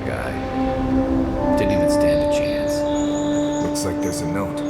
guy. Didn't even stand a chance. Looks like there's a note.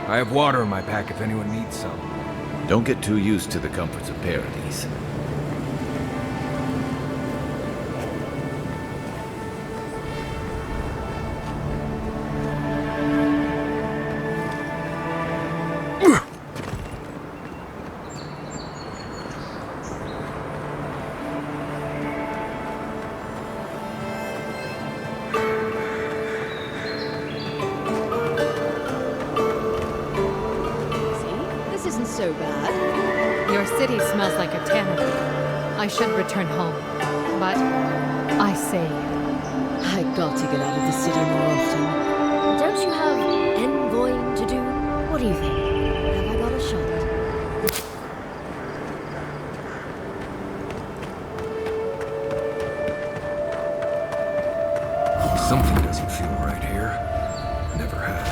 I have water in my pack if anyone needs some. Don't get too used to the comforts of paradise. So bad. Your city smells like a tannery. I should return home, but I say I got to get out of the city more often. Don't you have envoying to do? What do you think? Have I got a shot? Something doesn't feel right here. Never has.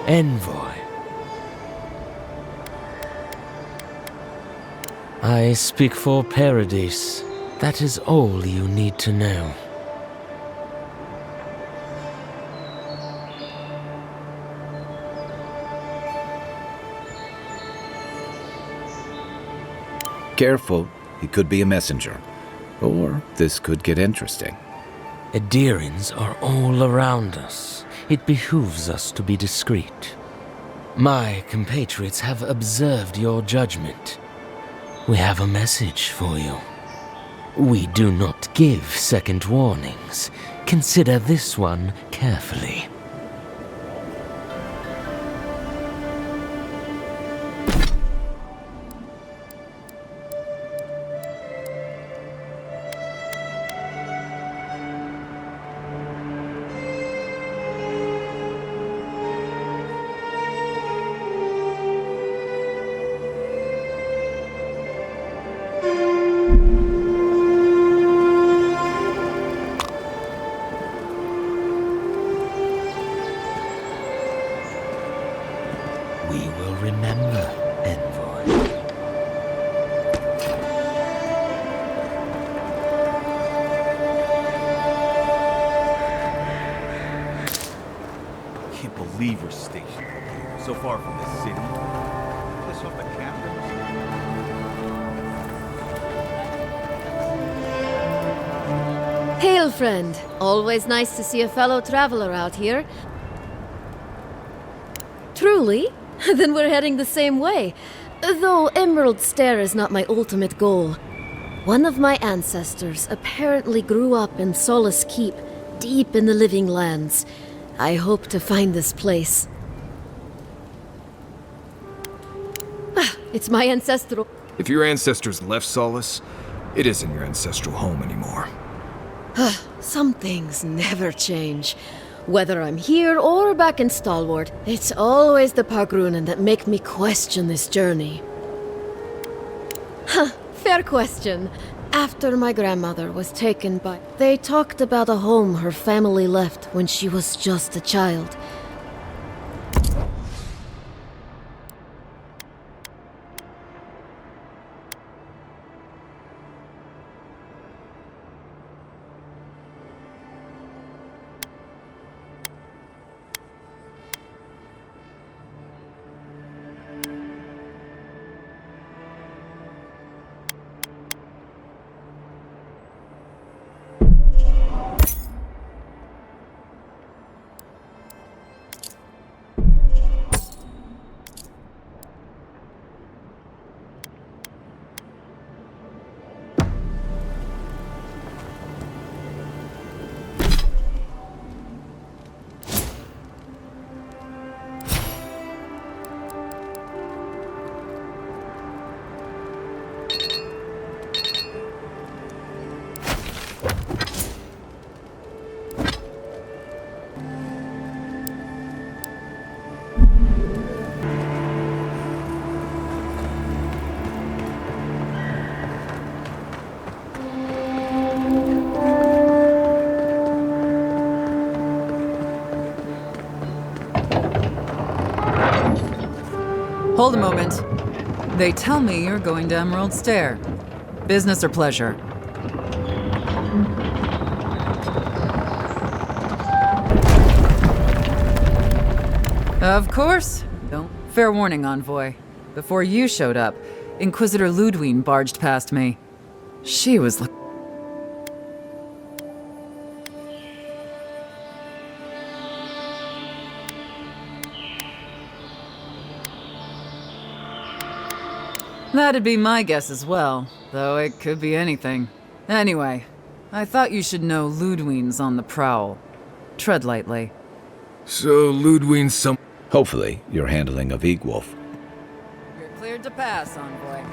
Envoy. I speak for Paradise. That is all you need to know. Careful, he could be a messenger. Or this could get interesting. Adherents are all around us. It behooves us to be discreet. My compatriots have observed your judgment. We have a message for you. We do not give second warnings. Consider this one carefully. We will remember, Envoy. Can't believe we're stationed so far from the city. This off the cameras. Hail, friend. Always nice to see a fellow traveler out here. Truly? Then we're heading the same way. Though Emerald Stair is not my ultimate goal. One of my ancestors apparently grew up in Solace Keep, deep in the Living Lands. I hope to find this place. It's my ancestral... If your ancestors left Solace, it isn't your ancestral home anymore. Some things never change. Whether I'm here or back in Stalwart, it's always the Pargrunen that make me question this journey. Fair question. After my grandmother was taken by... They talked about a home her family left when she was just a child. Hold a moment. They tell me you're going to Emerald Stair. Business or pleasure? Of course. Don't. Fair warning, Envoy. Before you showed up, Inquisitor Ludwine barged past me. She was That'd be my guess as well, though it could be anything. Anyway, I thought you should know Ludwine's on the prowl. Tread lightly. So Ludwine's some... Hopefully, you're handling a Vigwolf. You're cleared to pass, Envoy.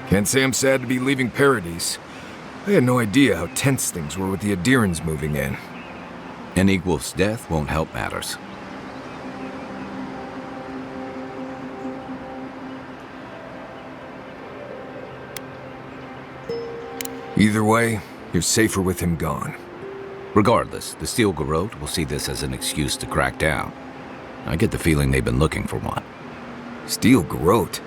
Can't say I'm sad to be leaving Paradise. I had no idea how tense things were with the Adirans moving in. An Igwolf's death won't help matters. Either way, you're safer with him gone. Regardless, the Steel Garrote will see this as an excuse to crack down. I get the feeling they've been looking for one. Steel Garrote?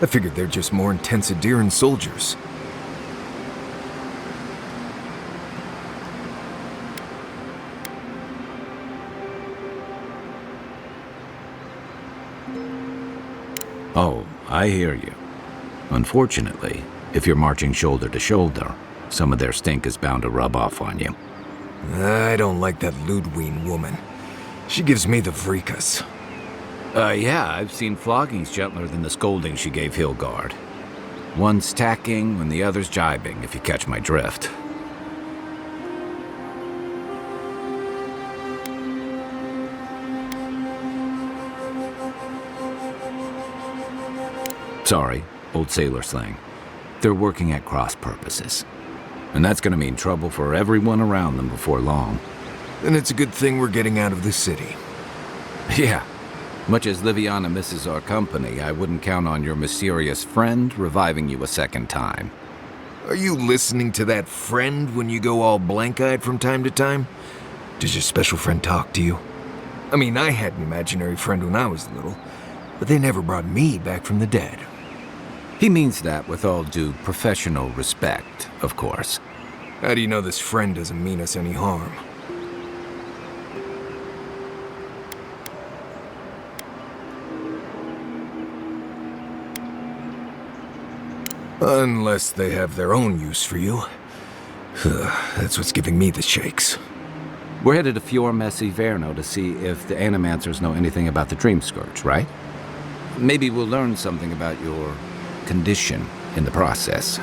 I figured they're just more intense Adiran soldiers. Oh, I hear you. Unfortunately, if you're marching shoulder to shoulder, some of their stink is bound to rub off on you. I don't like that Ludwine woman. She gives me the vrikas. Yeah, I've seen floggings gentler than the scolding she gave Hilgard. One's tacking and the other's jibing, if you catch my drift. Sorry, old sailor slang. They're working at cross purposes. And that's gonna mean trouble for everyone around them before long. Then it's a good thing we're getting out of the city. Yeah. Much as Liviana misses our company, I wouldn't count on your mysterious friend reviving you a second time. Are you listening to that friend when you go all blank-eyed from time to time? Does your special friend talk to you? I mean, I had an imaginary friend when I was little, but they never brought me back from the dead. He means that with all due professional respect, of course. How do you know this friend doesn't mean us any harm? Unless they have their own use for you. That's what's giving me the shakes. We're headed to Fior Messi Verno to see if the Animancers know anything about the Dream Scourge, right? Maybe we'll learn something about your condition in the process.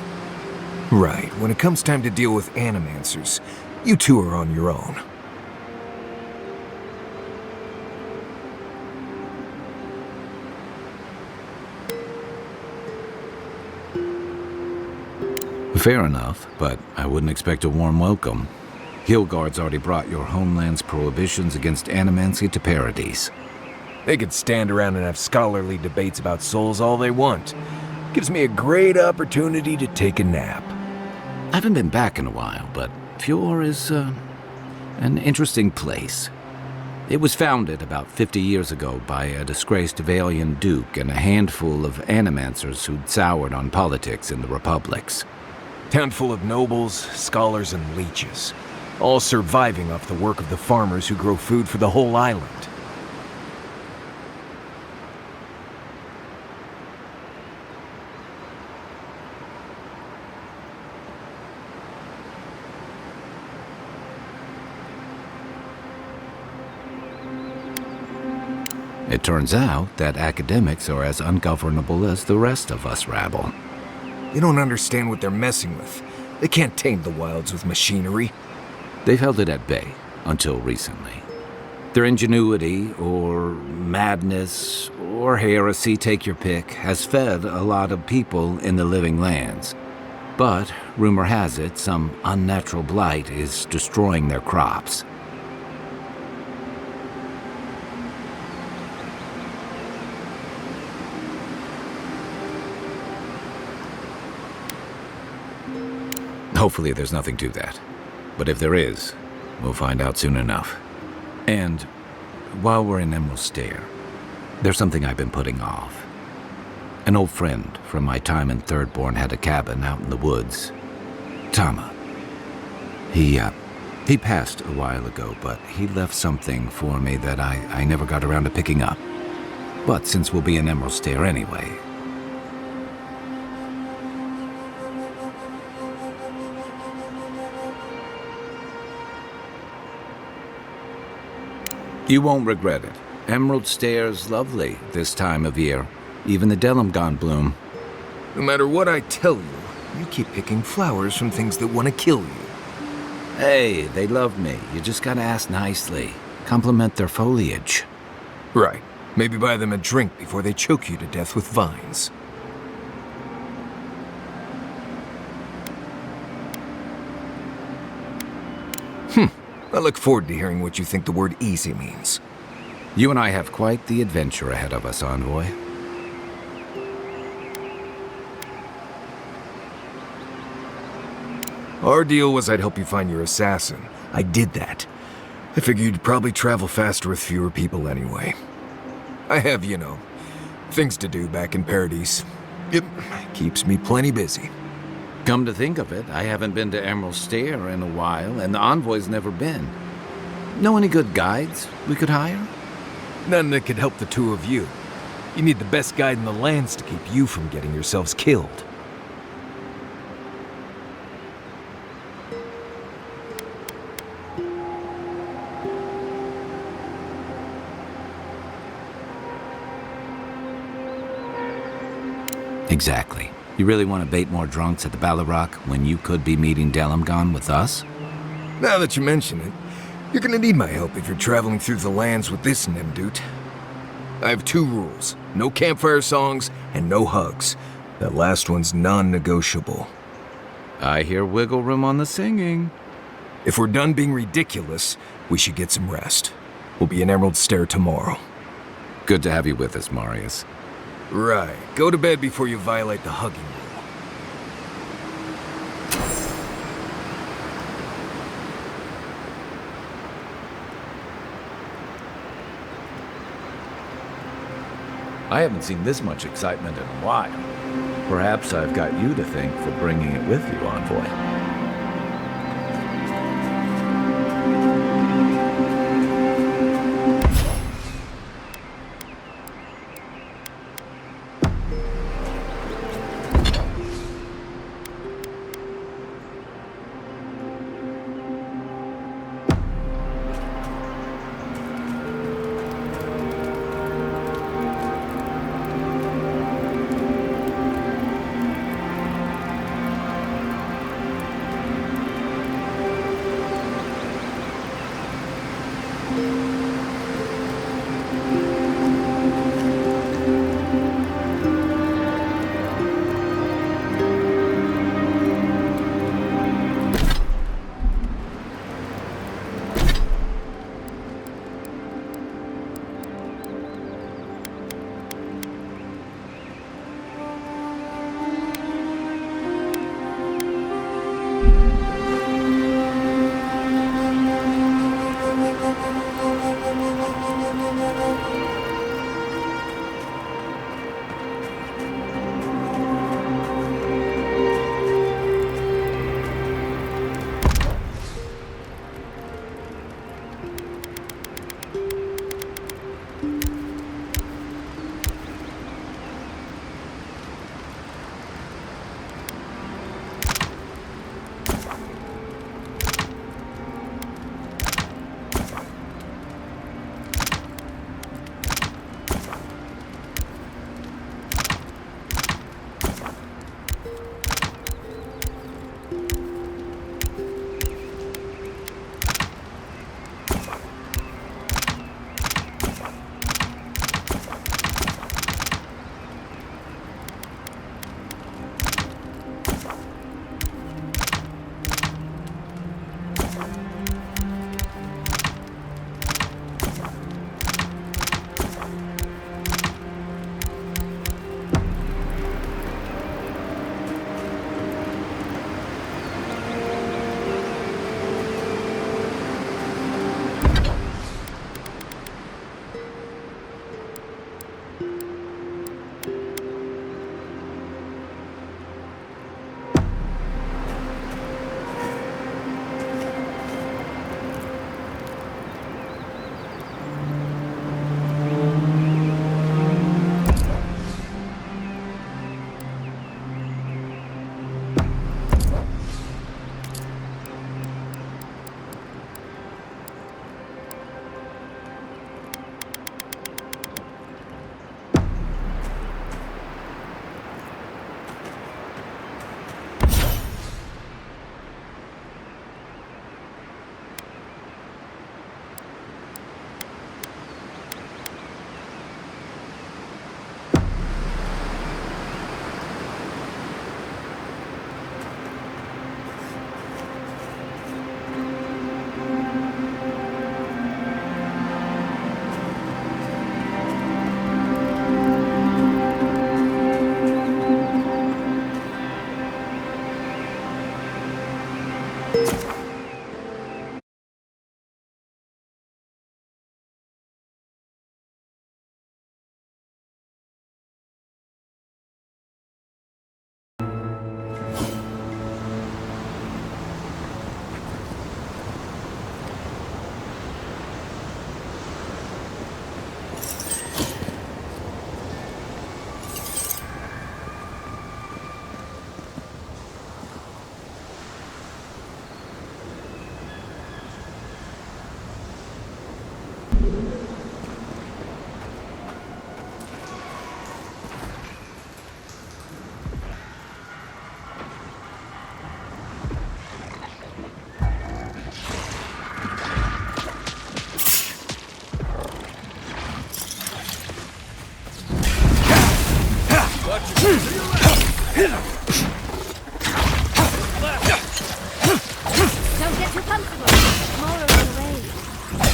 Right. When it comes time to deal with Animancers, you two are on your own. Fair enough, but I wouldn't expect a warm welcome. Hilgard's already brought your homeland's prohibitions against animancy to Paradise. They could stand around and have scholarly debates about souls all they want. Gives me a great opportunity to take a nap. I haven't been back in a while, but Fior is, an interesting place. It was founded about 50 years ago by a disgraced Valian duke and a handful of animancers who'd soured on politics in the republics. Town full of nobles, scholars, and leeches. All surviving off the work of the farmers who grow food for the whole island. It turns out that academics are as ungovernable as the rest of us rabble. You don't understand what they're messing with. They can't tame the wilds with machinery. They've held it at bay, until recently. Their ingenuity, or madness, or heresy, take your pick, has fed a lot of people in the living lands. But, rumor has it, some unnatural blight is destroying their crops. Hopefully there's nothing to that. But if there is, we'll find out soon enough. And while we're in Emerald Stair, there's something I've been putting off. An old friend from my time in Thirdborn had a cabin out in the woods. Tama. He passed a while ago, but he left something for me that I never got around to picking up. But since we'll be in Emerald Stair anyway... You won't regret it. Emerald Stair's lovely this time of year. Even the Delimgon bloom. No matter what I tell you, you keep picking flowers from things that want to kill you. Hey, they love me. You just gotta ask nicely. Compliment their foliage. Right. Maybe buy them a drink before they choke you to death with vines. I look forward to hearing what you think the word easy means. You and I have quite the adventure ahead of us, Envoy. Our deal was I'd help you find your assassin. I did that. I figured you'd probably travel faster with fewer people anyway. I have, things to do back in Paradise. It keeps me plenty busy. Come to think of it, I haven't been to Emerald Stair in a while, and the Envoy's never been. Know any good guides we could hire? None that could help the two of you. You need the best guide in the lands to keep you from getting yourselves killed. Exactly. You really want to bait more drunks at the Ballarok when you could be meeting Delimgon with us? Now that you mention it, you're gonna need my help if you're traveling through the lands with this Nimdut. I have 2 rules. No campfire songs and no hugs. That last one's non-negotiable. I hear wiggle room on the singing. If we're done being ridiculous, we should get some rest. We'll be in Emerald Stair tomorrow. Good to have you with us, Marius. Right. Go to bed before you violate the hugging rule. I haven't seen this much excitement in a while. Perhaps I've got you to thank for bringing it with you, Envoy.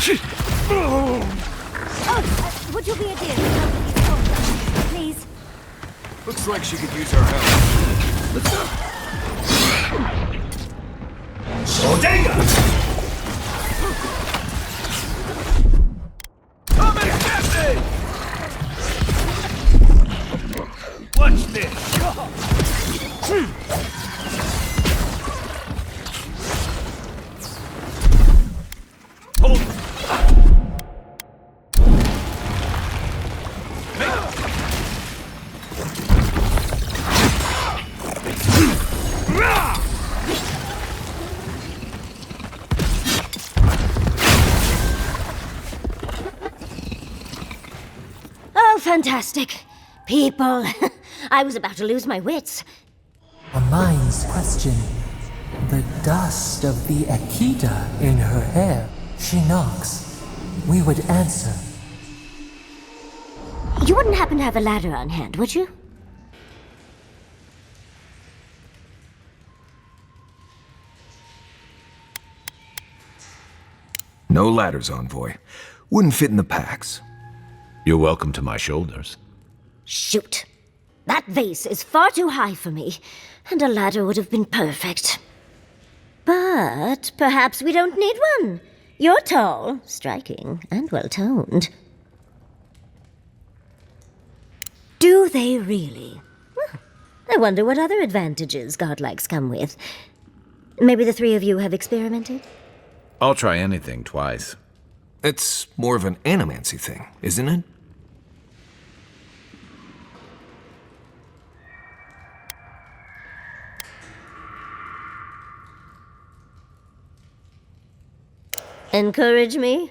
Would you be a dear to help with these soldiers, please? Looks like she could use our help. Come and get me! Watch this! Hold it! Oh, fantastic. People. I was about to lose my wits. A mind's question. The dust of the Akita in her hair. She knocks. We would answer. You wouldn't happen to have a ladder on hand, would you? No ladders, Envoy. Wouldn't fit in the packs. You're welcome to my shoulders. Shoot. That vase is far too high for me, and a ladder would have been perfect. But perhaps we don't need one. You're tall, striking, and well-toned. Do they really? Well, I wonder what other advantages godlikes come with. Maybe the three of you have experimented? I'll try anything twice. It's more of an animancy thing, isn't it? Encourage me?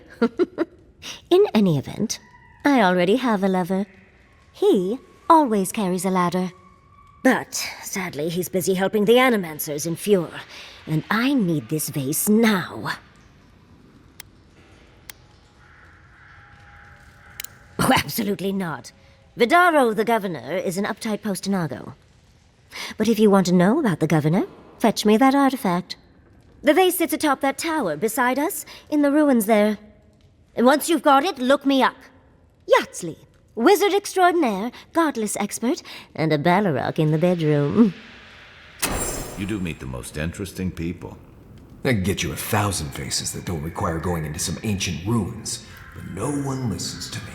In any event, I already have a lover. He always carries a ladder. But, sadly, he's busy helping the Animancers in Fjord, and I need this vase now. Oh, absolutely not. Vidaro, the governor, is an uptight postinago. But if you want to know about the governor, fetch me that artifact. The vase sits atop that tower beside us, in the ruins there. And once you've got it, look me up. Yatsley, wizard extraordinaire, godless expert, and a Balrog in the bedroom. You do meet the most interesting people. I can get you 1,000 faces that don't require going into some ancient ruins, but no one listens to me.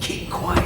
Keep quiet.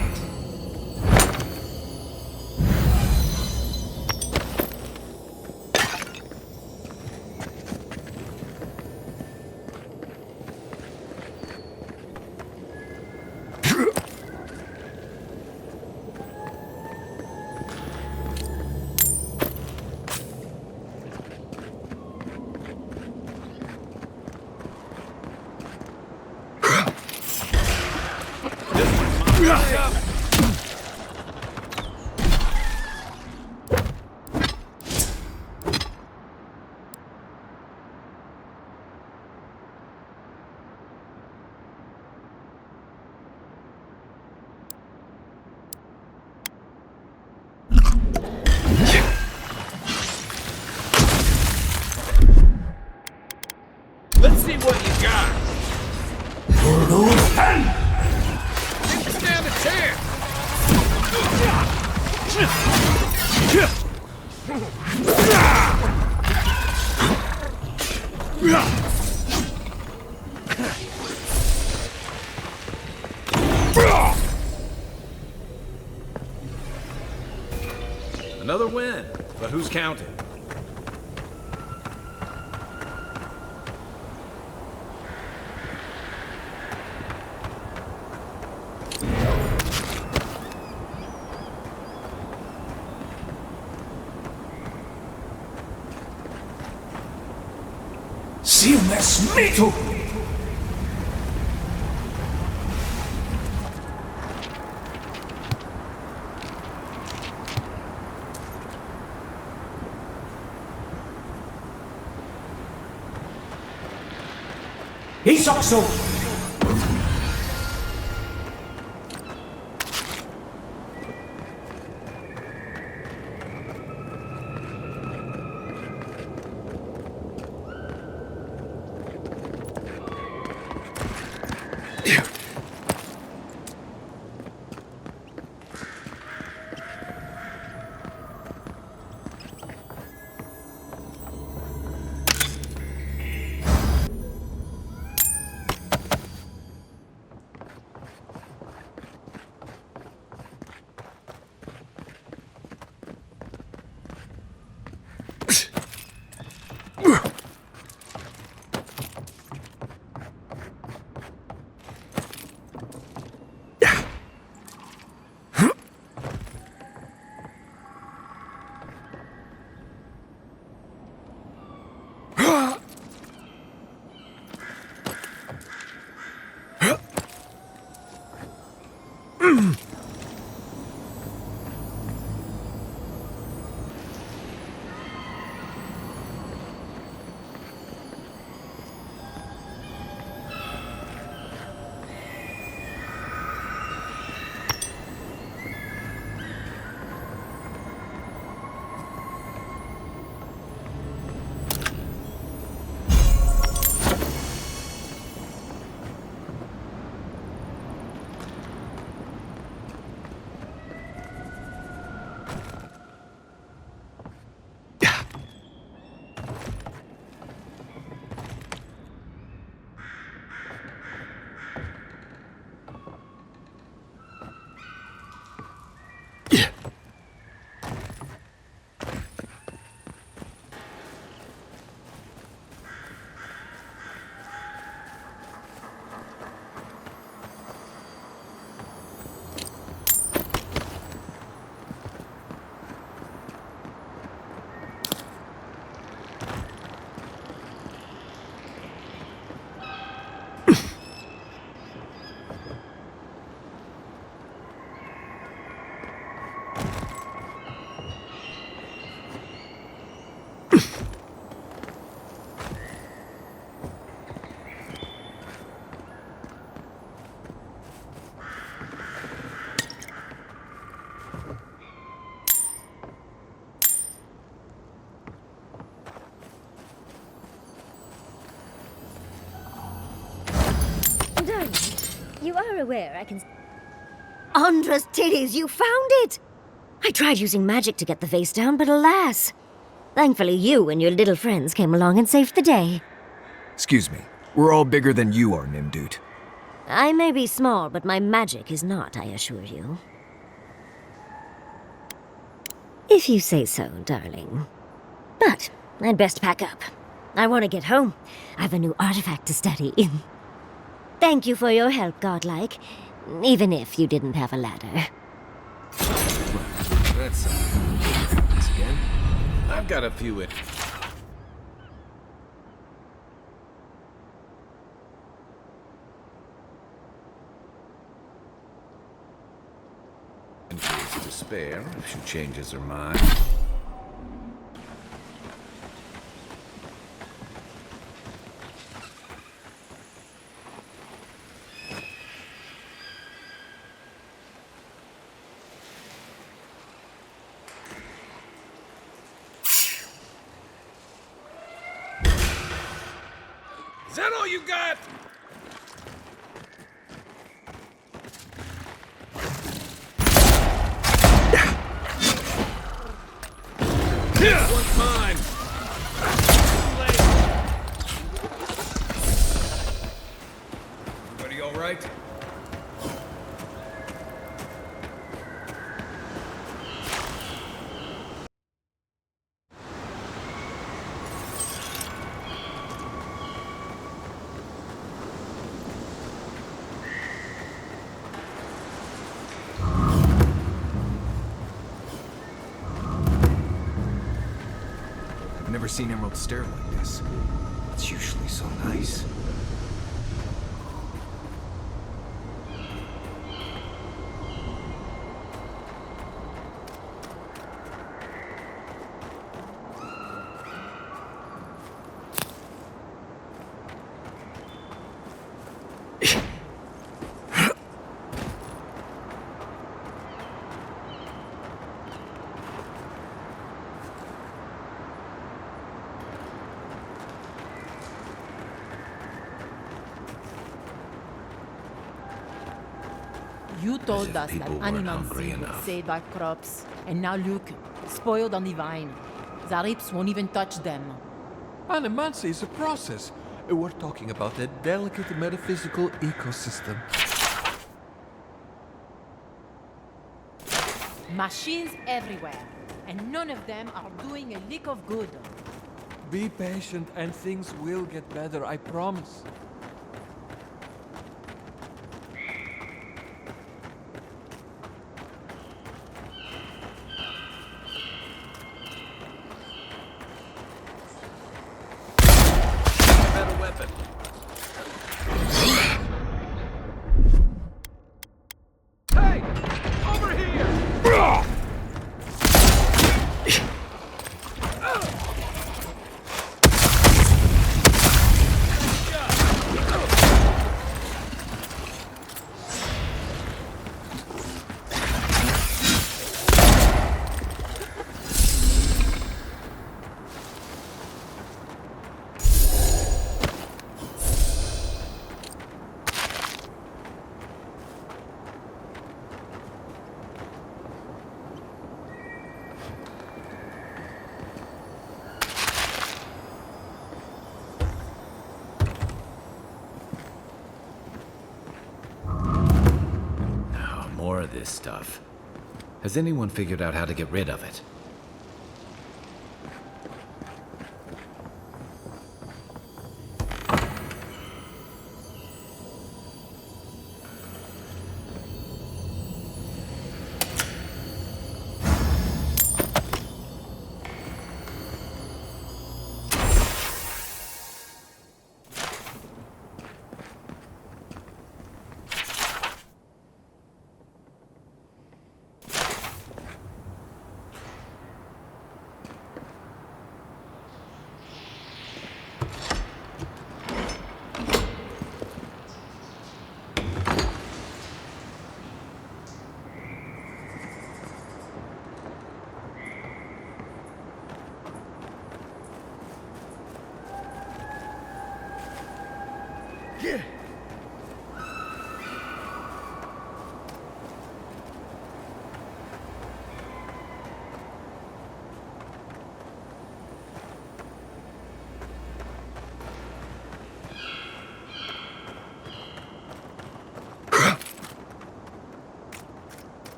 Let's see what you got. Didn't stand a chance. Another win, but who's counting? Mito! Isakso! Darling, you are aware I can... Andra's titties, you found it! I tried using magic to get the vase down, but alas. Thankfully, you and your little friends came along and saved the day. Excuse me. We're all bigger than you are, Nimdude. I may be small, but my magic is not, I assure you. If you say so, darling. But I'd best pack up. I want to get home. I've a new artifact to study. Thank you for your help, Godlike. Even if you didn't have a ladder. That's this again. I've got a few in. To spare if she changes her mind. Is that all you got? One's mine. Everybody all right? never seen Emerald stare like this. It's usually so nice. You told us that people weren't hungry Animancers would enough. save our crops, and now look, spoiled on the vine. Zarips won't even touch them. Animancers is a process. We're talking about a delicate metaphysical ecosystem. Machines everywhere, and none of them are doing a lick of good. Be patient and things will get better, I promise. Better weapon. Hey! Over here! More of this stuff. Has anyone figured out how to get rid of it?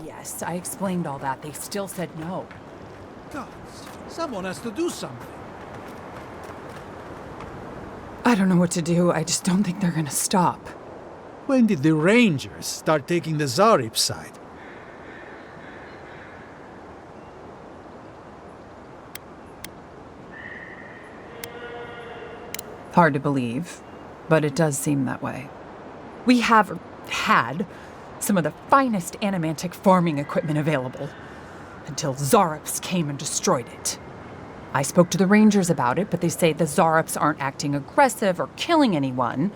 Yes, I explained all that. They still said no. Gods, someone has to do something. I don't know what to do. I just don't think they're gonna stop. When did the Rangers start taking the Zarip side? Hard to believe, but it does seem that way. We have had some of the finest animantic farming equipment available until Zarops came and destroyed it. I spoke to the Rangers about it, but they say the Zarops aren't acting aggressive or killing anyone,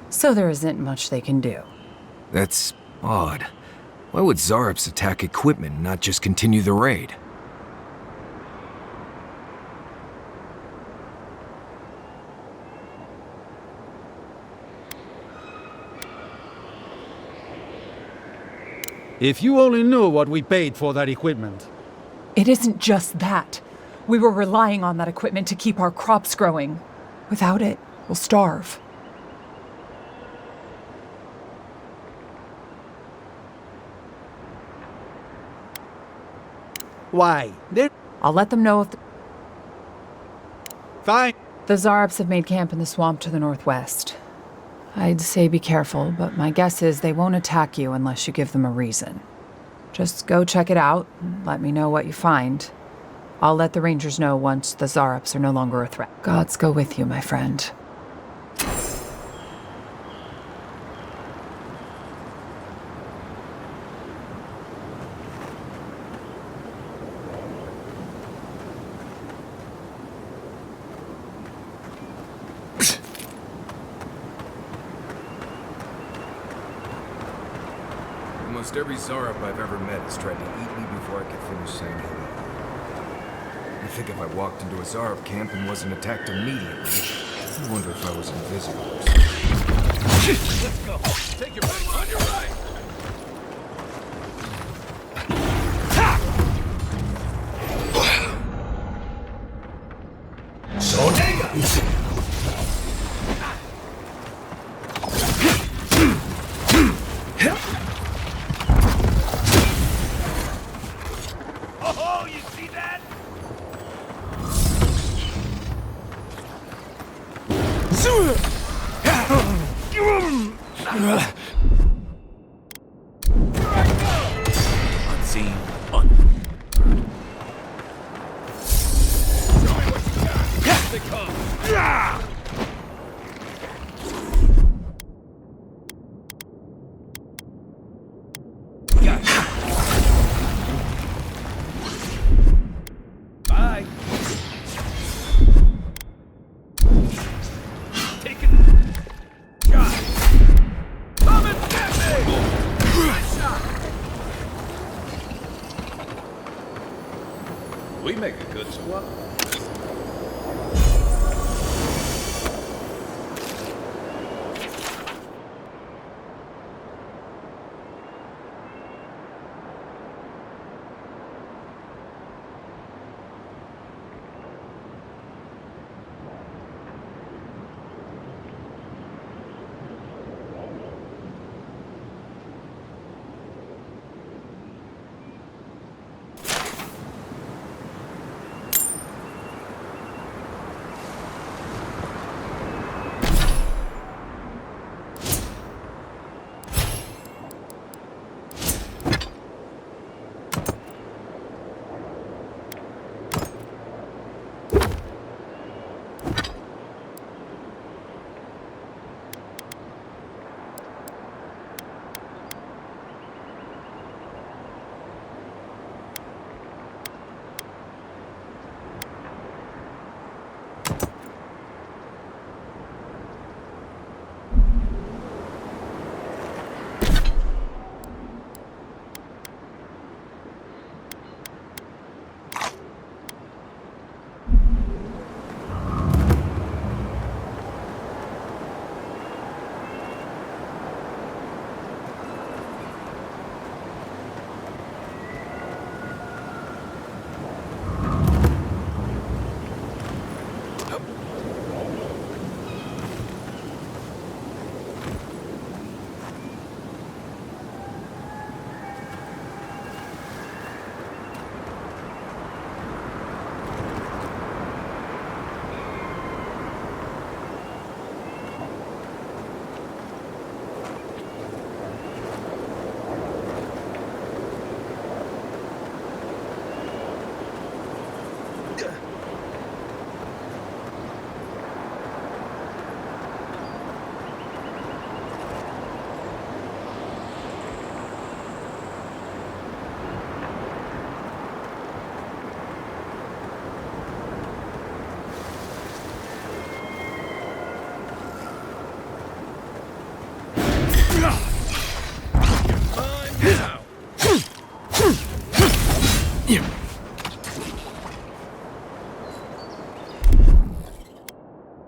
so there isn't much they can do. That's odd. Why would Zarops attack equipment and not just continue the raid? If you only knew what we paid for that equipment. It isn't just that. We were relying on that equipment to keep our crops growing. Without it, we'll starve. Why? They're I'll let them know if fine. the Zarops have made camp in the swamp to the northwest. I'd say be careful, but my guess is they won't attack you unless you give them a reason. Just go check it out and let me know what you find. I'll let the Rangers know once the Zarops are no longer a threat. Gods go with you, my friend. Almost every Zarop I've ever met has tried to eat me before I could finish saying hello. I think if I walked into a Zarop camp and wasn't attacked immediately, I wonder if I was invisible or something. Let's go. Take your right, on your right. Oh, you see that? Unseen. Show me what you got. Here they come. Bye. Take it. Shot. Come and get me. Nice shot. We make a good squad.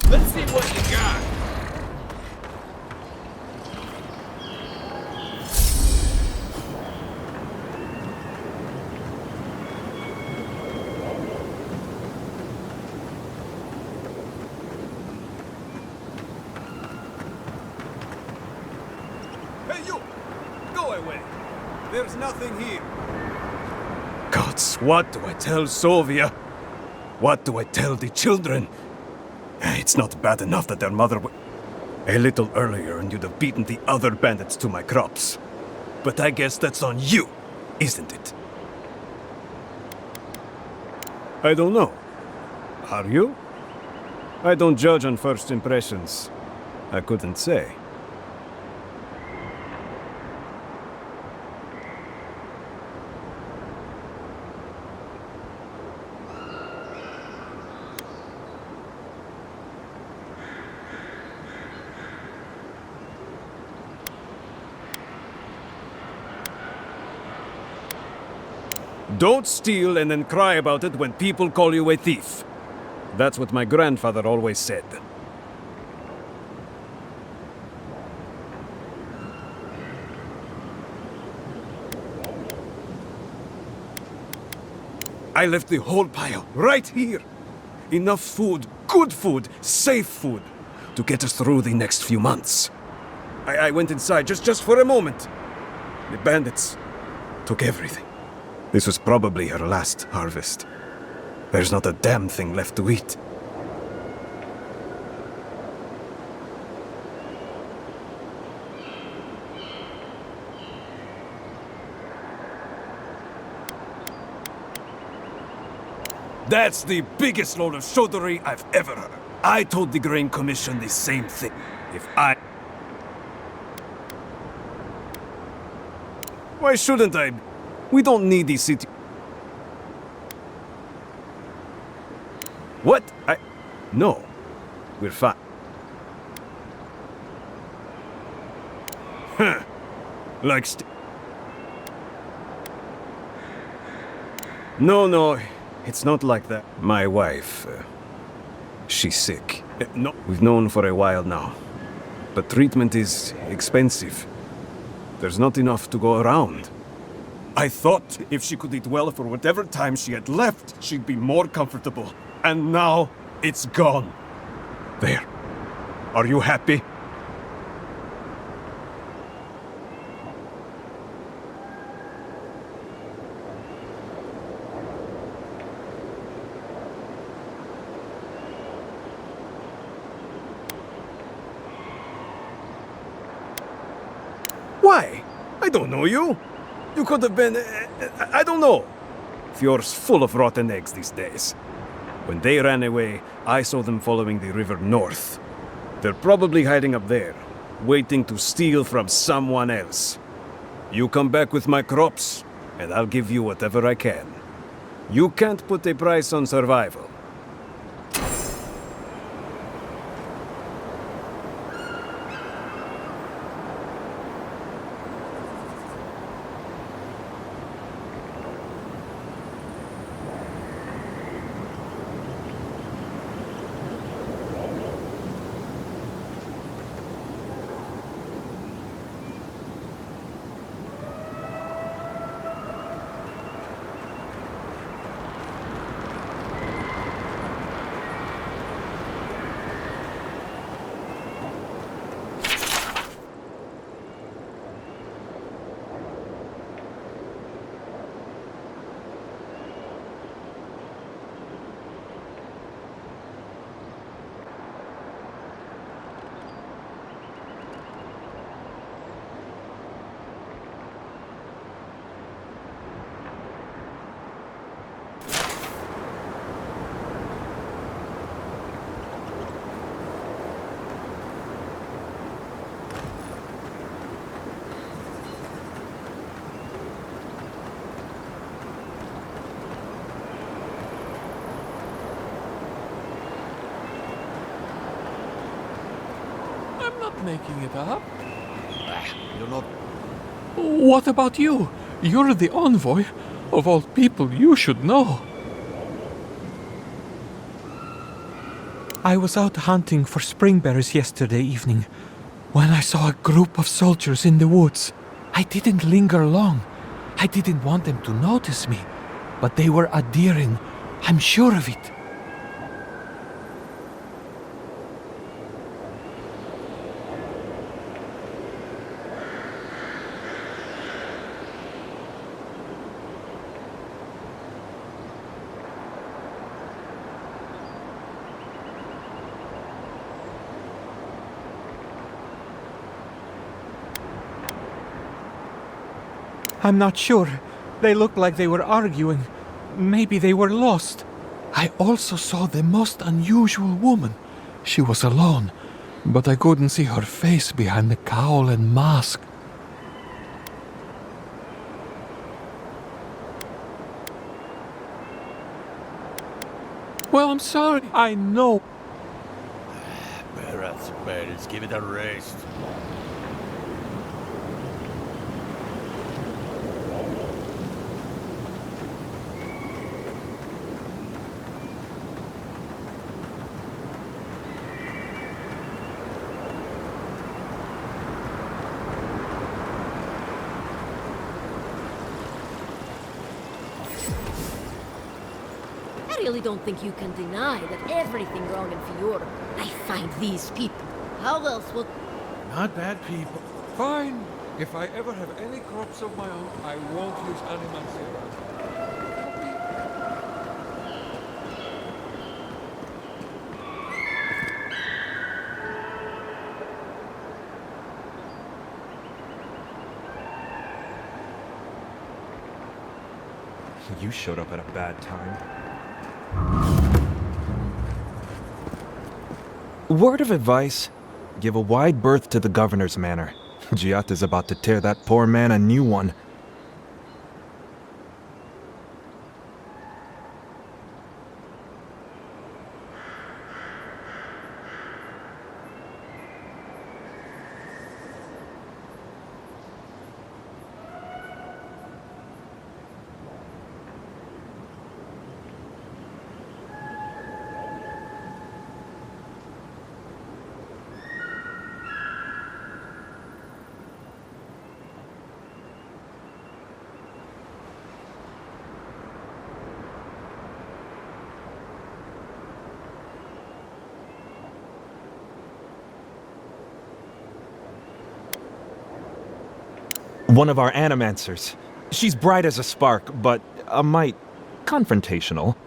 Let's see what you got. Hey, you! Go away. There's nothing here. Gods, what do I tell Sovia? What do I tell the children? It's not bad enough that their mother a little earlier and you'd have beaten the other bandits to my crops. But I guess that's on you, isn't it? I don't know. Are you? I don't judge on first impressions. I couldn't say. Don't steal and then cry about it when people call you a thief. That's what my grandfather always said. I left the whole pile right here. Enough food, good food, safe food to get us through the next few months. I went inside just for a moment. The bandits took everything. This was probably her last harvest. There's not a damn thing left to eat. That's the biggest load of shodery I've ever heard. I told the Grain Commission the same thing. Why shouldn't I? We don't need the city. What? No. We're fine. Huh. Like No, it's not like that. My wife, she's sick. No, we've known for a while now. But treatment is expensive. There's not enough to go around. I thought if she could eat well for whatever time she had left, she'd be more comfortable. And now, it's gone. There. Are you happy? Why? I don't know you. You could have been... I don't know. Fjord's full of rotten eggs these days. When they ran away, I saw them following the river north. They're probably hiding up there, waiting to steal from someone else. You come back with my crops, and I'll give you whatever I can. You can't put a price on survival. Making it up? You're not... What about you? You're the envoy. Of all people, you should know. I was out hunting for springberries yesterday evening when I saw a group of soldiers in the woods. I didn't linger long. I didn't want them to notice me, but they were adhering. I'm sure of it. I'm not sure. They looked like they were arguing. Maybe they were lost. I also saw the most unusual woman. She was alone, but I couldn't see her face behind the cowl and mask. Well, I'm sorry. I know. Better spiders, give it a rest. I really don't think you can deny that everything wrong in Fiora, I find these people. How else will... Not bad people. Fine. If I ever have any crops of my own, I won't use Animancers. You showed up at a bad time. Word of advice: give a wide berth to the governor's manor. Giatta's about to tear that poor man a new one. One of our Animancers. She's bright as a spark, but a mite confrontational.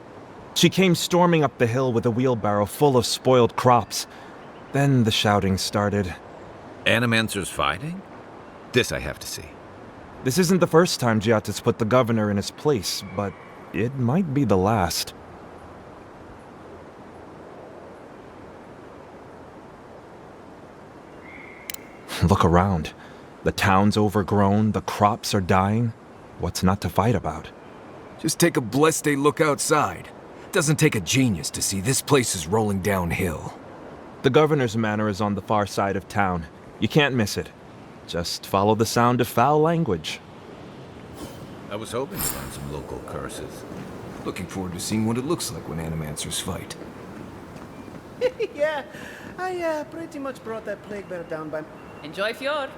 She came storming up the hill with a wheelbarrow full of spoiled crops. Then the shouting started. Animancers fighting? This I have to see. This isn't the first time Giatta's put the governor in his place, but it might be the last. Look around. The town's overgrown, the crops are dying. What's not to fight about? Just take a blessed day look outside. Doesn't take a genius to see this place is rolling downhill. The governor's manor is on the far side of town. You can't miss it. Just follow the sound of foul language. I was hoping to learn some local curses. Looking forward to seeing what it looks like when Animancers fight. Yeah, I pretty much brought that plague bear down by... Enjoy Fjord.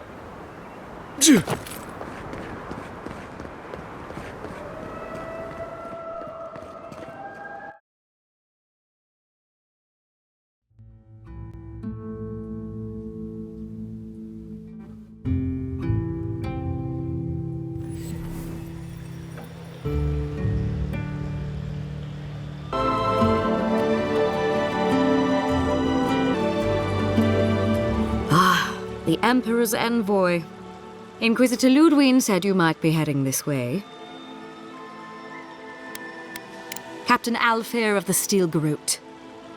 The Emperor's envoy. Inquisitor Ludwine said you might be heading this way. Captain Alfair of the Steel Garrote.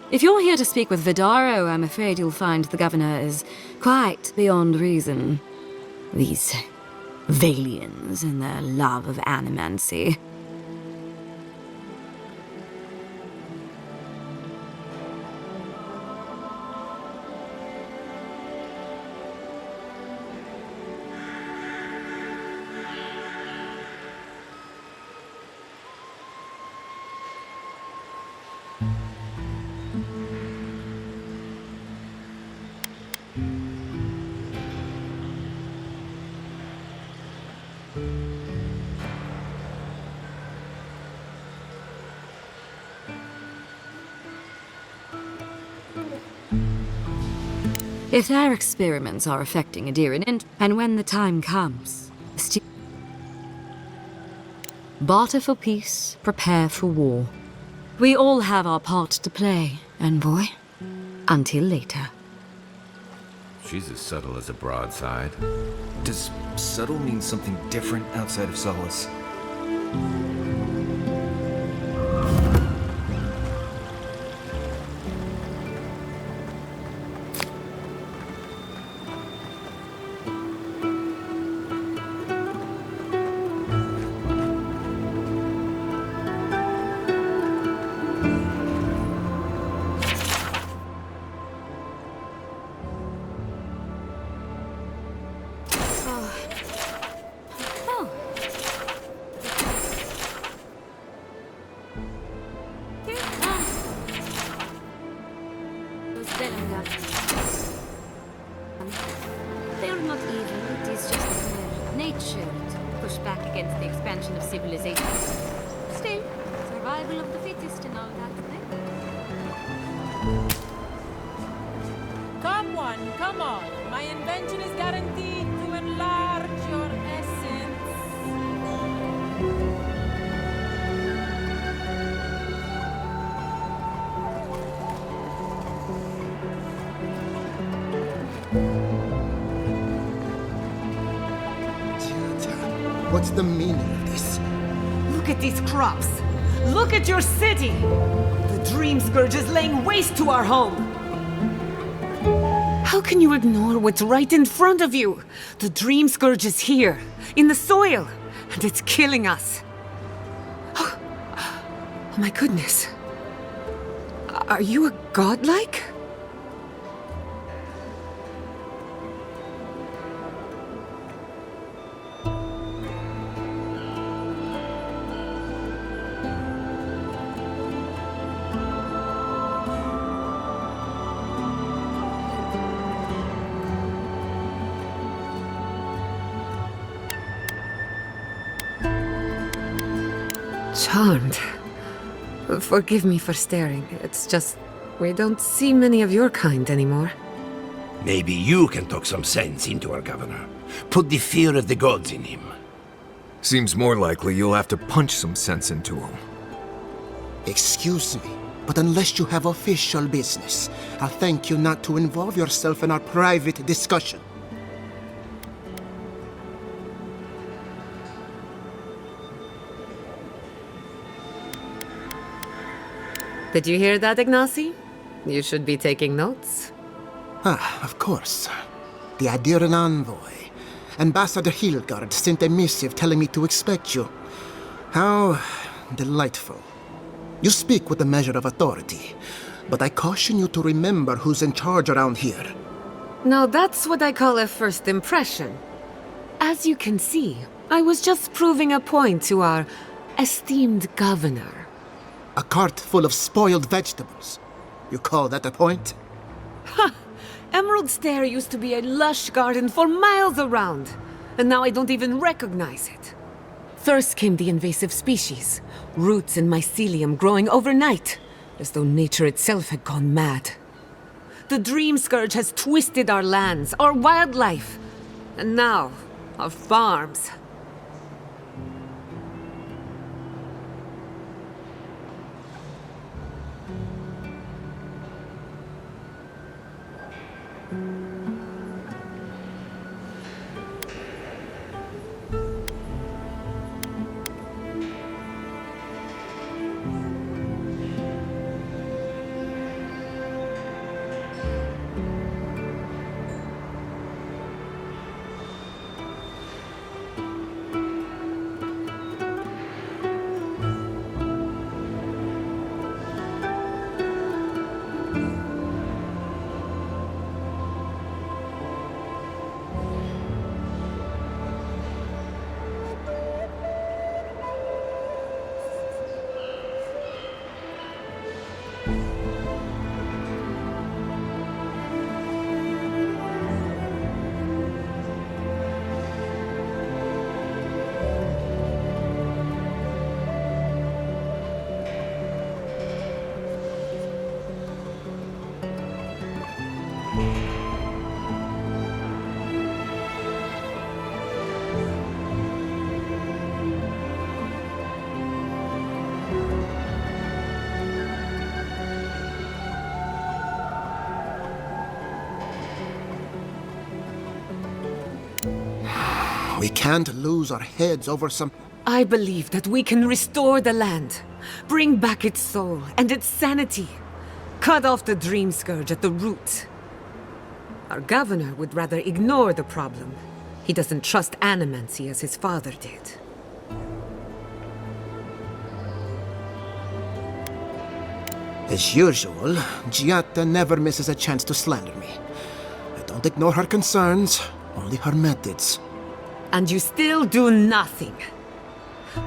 If you're here to speak with Vidaro, I'm afraid you'll find the governor is quite beyond reason. These Valians and their love of animancy. If their experiments are affecting Adiran, and when the time comes, barter for peace, prepare for war. We all have our part to play, envoy. Until later. She's as subtle as a broadside. Does subtle mean something different outside of Solace? expansion of civilization. Still, survival of the fittest and all that thing. Come on. My invention is guaranteed to enlarge your essence. What's the meaning of this? Look at these crops. Look at your city. The Dream Scourge is laying waste to our home. How can you ignore what's right in front of you? The Dream Scourge is here, in the soil, and it's killing us. Oh my goodness. Are you a godlike? Charmed. Forgive me for staring. It's just, we don't see many of your kind anymore. Maybe you can talk some sense into our governor. Put the fear of the gods in him. Seems more likely you'll have to punch some sense into him. Excuse me, but unless you have official business, I'll thank you not to involve yourself in our private discussion. Did you hear that, Ignacy? You should be taking notes. Ah, of course. The Adiran envoy. Ambassador Hilgard sent a missive telling me to expect you. How delightful. You speak with a measure of authority, but I caution you to remember who's in charge around here. Now that's what I call a first impression. As you can see, I was just proving a point to our esteemed governor. A cart full of spoiled vegetables. You call that a point? Ha! Emerald Stair used to be a lush garden for miles around, and now I don't even recognize it. First came the invasive species, roots and mycelium growing overnight, as though nature itself had gone mad. The Dream Scourge has twisted our lands, our wildlife, and now our farms. We can't lose our heads over some... I believe that we can restore the land, bring back its soul and its sanity, cut off the Dream Scourge at the root. Our governor would rather ignore the problem. He doesn't trust Animancy as his father did. As usual, Giatta never misses a chance to slander me. I don't ignore her concerns, only her methods. And you still do nothing.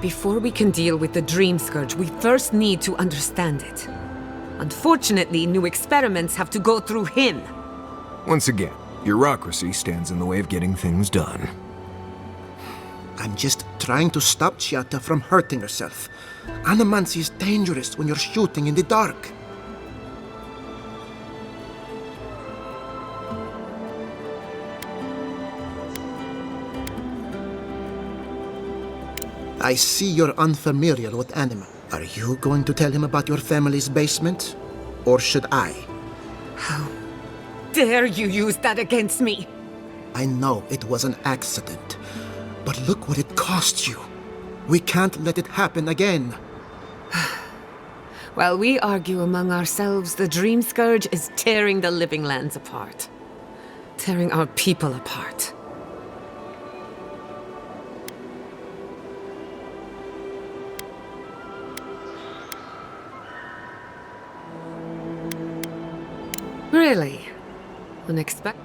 Before we can deal with the Dream Scourge, we first need to understand it. Unfortunately, new experiments have to go through him. Once again, bureaucracy stands in the way of getting things done. I'm just trying to stop Chiata from hurting herself. Animancy is dangerous when you're shooting in the dark. I see you're unfamiliar with Anima. Are you going to tell him about your family's basement? Or should I? How dare you use that against me? I know it was an accident, but look what it cost you. We can't let it happen again. While we argue among ourselves, the Dream Scourge is tearing the living lands apart. Tearing our people apart. Really?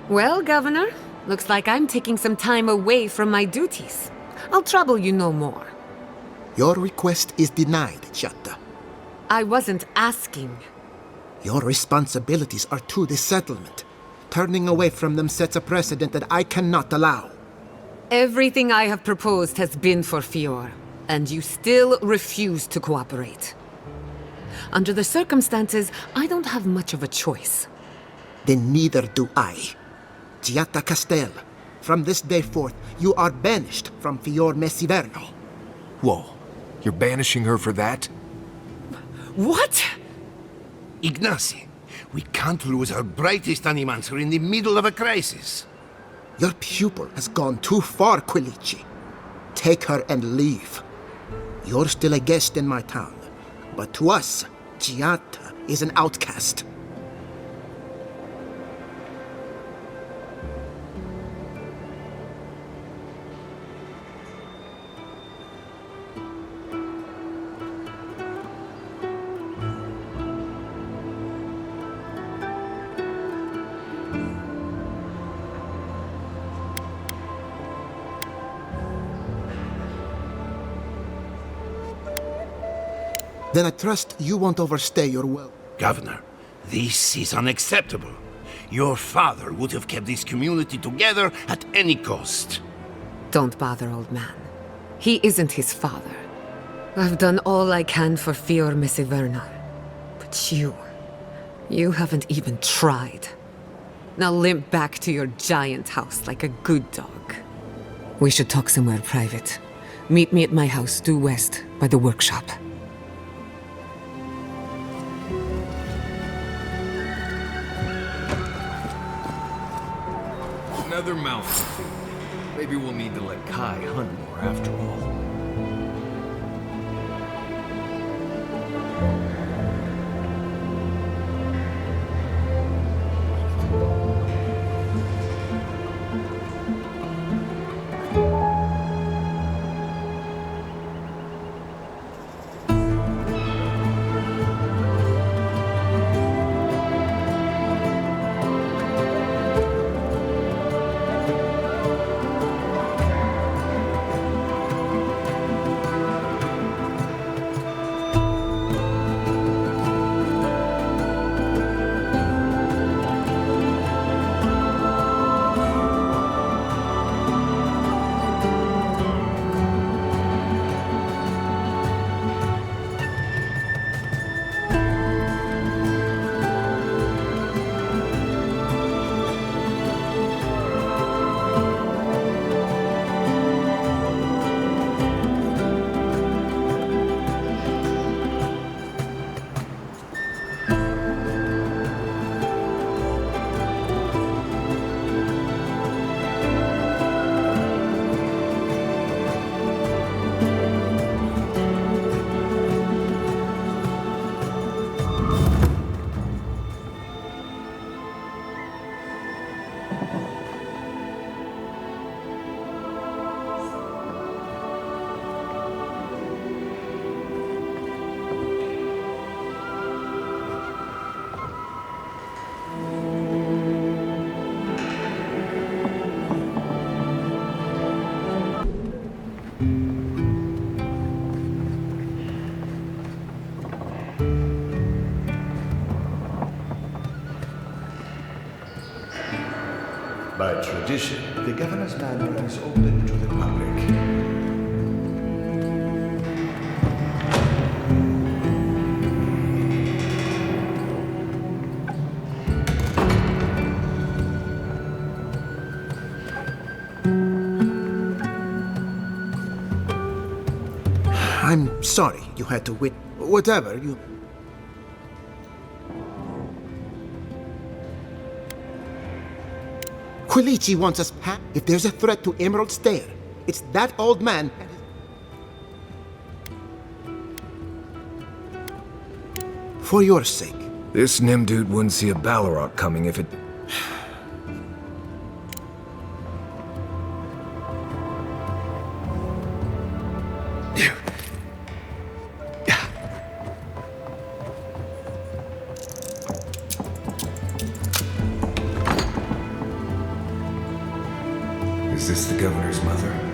Well, Governor, looks like I'm taking some time away from my duties. I'll trouble you no more. Your request is denied, Chiata. I wasn't asking. Your responsibilities are to the settlement. Turning away from them sets a precedent that I cannot allow. Everything I have proposed has been for Fior, and you still refuse to cooperate. Under the circumstances, I don't have much of a choice. Then neither do I. Chiata Castel, from this day forth, you are banished from Fior Messiverno. Whoa, you're banishing her for that? What? Ignacy, we can't lose our brightest Animancer in the middle of a crisis. Your pupil has gone too far, Quilici. Take her and leave. You're still a guest in my town, but to us, Chiata is an outcast. Then I trust you won't overstay your welcome. Governor, this is unacceptable. Your father would have kept this community together at any cost. Don't bother, old man. He isn't his father. I've done all I can for Fior Messiverno. But you haven't even tried. Now limp back to your giant house like a good dog. We should talk somewhere private. Meet me at my house due west by the workshop. Another mouthful. Maybe we'll need to let Kai hunt more after all. By tradition, the governor's manor is open to the public. I'm sorry you had to wit... whatever, you... Quilici wants us... If there's a threat to Emerald Stair, it's that old man... For your sake. This Nimdude wouldn't see a Balrog coming if it... Is this the governor's mother?